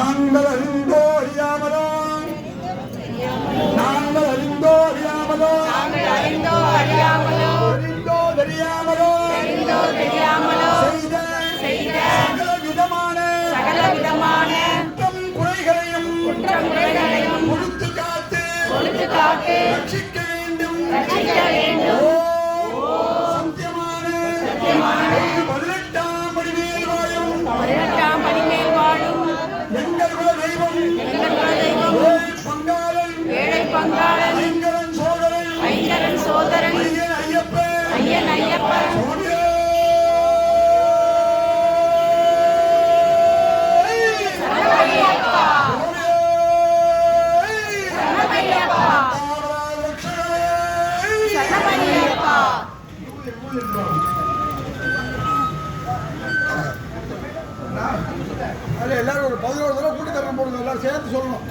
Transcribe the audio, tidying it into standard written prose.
நாங்கள் அறிந்தோறியாமலோ செய்த சகல விதமான குறைகளையும் கொடுத்து காத்து ரட்சிக்க வேண்டும் சத்தியமான 18ஆம் படி மேல் வாழும் எங்கள் குல தெய்வம் ஏழை பங்காளன் ஐங்கரன் சோதரன் ஐயன் ஐயப்பன் எல்லாரும் ஒரு 11 தடவை கூட்டி தரம் போடுங்க எல்லாரும் சேர்த்து சொல்லணும்.